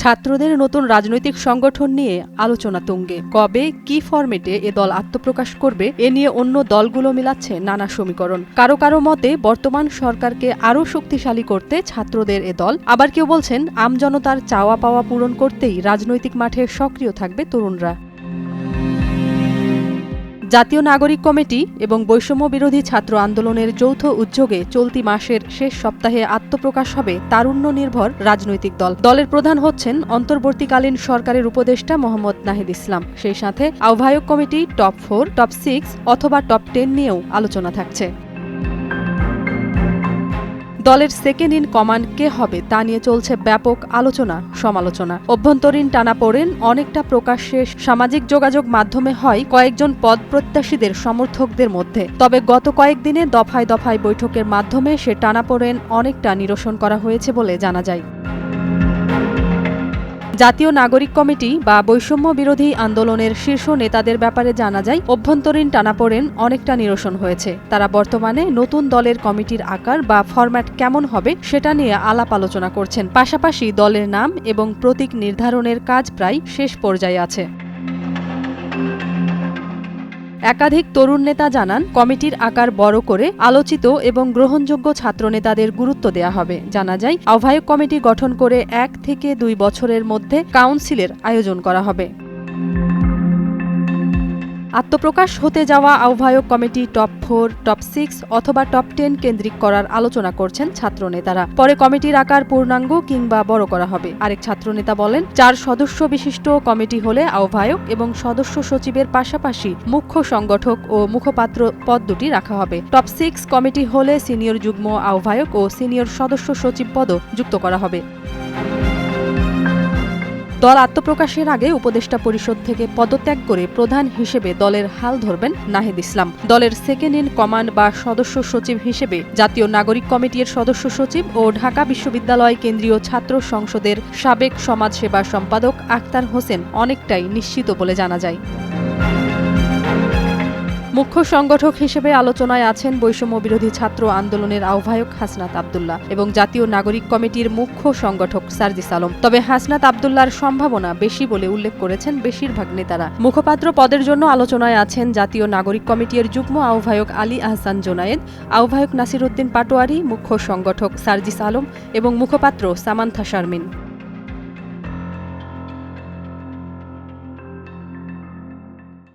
ছাত্রদের নতুন রাজনৈতিক সংগঠন নিয়ে আলোচনা তুঙ্গে। কবে কি ফরম্যাটে এ দল আত্মপ্রকাশ করবে এ নিয়ে অন্য দলগুলো মিলাচ্ছে নানা সমীকরণ। কারো কারো মতে বর্তমান সরকারকে আরও শক্তিশালী করতে ছাত্রদের এ দল, আবার কেউ বলছেন আমজনতার চাওয়া পাওয়া পূরণ করতেই রাজনৈতিক মাঠে সক্রিয় থাকবে তরুণরা। জাতীয় নাগরিক কমিটি এবং বৈষম্য বিরোধী ছাত্র আন্দোলনের যৌথ উদ্যোগে চলতি মাসের শেষ সপ্তাহে আত্মপ্রকাশ হবে তারুণ্য নির্ভর রাজনৈতিক দল। দলের প্রধান হচ্ছেন অন্তর্বর্তীকালীন সরকারের উপদেষ্টা মোহাম্মদ নাহিদ ইসলাম। সেই সাথে আহ্বায়ক কমিটি টপ 4, টপ 6 অথবা টপ 10 নিয়েও আলোচনা থাকছে। দলের সেকেন্ড ইন কমান্ড কে হবে তা নিয়ে চলছে ব্যাপক আলোচনা সমালোচনা। অভ্যন্তরীণ টানাপোড়েন অনেকটা প্রকাশ্যে সামাজিক যোগাযোগ মাধ্যমে হয় কয়েকজন পদ প্রত্যাশীদের সমর্থকদের মধ্যে। তবে গত কয়েকদিনে দফায় দফায় বৈঠকের মাধ্যমে সে টানাপোড়েন অনেকটা নিরসন করা হয়েছে বলে জানা যায়। জাতীয় নাগরিক কমিটি বা বৈষম্য বিরোধী আন্দোলনের শীর্ষ নেতাদের ব্যাপারে জানা যায় অভ্যন্তরীণ টানাপোড়েন অনেকটা নিরসন হয়েছে। তারা বর্তমানে নতুন দলের কমিটির আকার বা ফরম্যাট কেমন হবে সেটা নিয়ে আলাপ আলোচনা করছেন। পাশাপাশি দলের নাম এবং প্রতীক নির্ধারণের কাজ প্রায় শেষ পর্যায়ে আছে। একাধিক তরুণ নেতা জানান কমিটির আকার বড় করে আলোচিত এবং গ্রহণযোগ্য ছাত্রনেতাদের গুরুত্ব দেয়া হবে। জানা যায় আহ্বায়ক কমিটি গঠন করে 1 থেকে 2 বছরের মধ্যে কাউন্সিলের আয়োজন করা হবে। আত্মপ্রকাশ হতে যাওয়া আহ্বায়ক কমিটি টপ 4, টপ 6 অথবা টপ 10 কেন্দ্রিক করার আলোচনা করছেন ছাত্রনেতারা। পরে কমিটির আকার পূর্ণাঙ্গ কিংবা বড় করা হবে। আরেক ছাত্রনেতা বলেন 4 সদস্য বিশিষ্ট কমিটি হলে আহ্বায়ক এবং সদস্য সচিবের পাশাপাশি মুখ্য সংগঠক ও মুখপাত্র পদ দুটি রাখা হবে। টপ 6 কমিটি হলে সিনিয়র যুগ্ম আহ্বায়ক ও সিনিয়র সদস্য সচিব পদও যুক্ত করা হবে। দল আত্মপ্রকাশের আগে উপদেষ্টা পরিষদ থেকে পদত্যাগ করে প্রধান হিসেবে দলের হাল ধরবেন নাহিদ ইসলাম। দলের সেকেন্ড ইন কমান্ড বা সদস্য সচিব হিসেবে জাতীয় নাগরিক কমিটির সদস্য সচিব ও ঢাকা বিশ্ববিদ্যালয় কেন্দ্রীয় ছাত্র সংসদের সাবেক সমাজসেবা সম্পাদক আখতার হোসেন অনেকটাই নিশ্চিত বলে জানা যায়। মুখ্য সংগঠক হিসেবে আলোচনায় আছেন বৈষম্য বিরোধী ছাত্র আন্দোলনের আহ্বায়ক হাসনাত আব্দুল্লাহ এবং জাতীয় নাগরিক কমিটির মুখ্য সংগঠক সার্জিস আলম। তবে হাসনাত আব্দুল্লাহর সম্ভাবনা বেশি বলে উল্লেখ করেছেন বেশিরভাগ নেতারা। মুখপাত্র পদের জন্য আলোচনায় আছেন জাতীয় নাগরিক কমিটির যুগ্ম আহ্বায়ক আলী আহসান জোনায়েদ, আহ্বায়ক নাসির উদ্দিন পাটোয়ারি, মুখ্য সংগঠক সার্জিস আলম এবং মুখপাত্র সামান্থা শারমিন।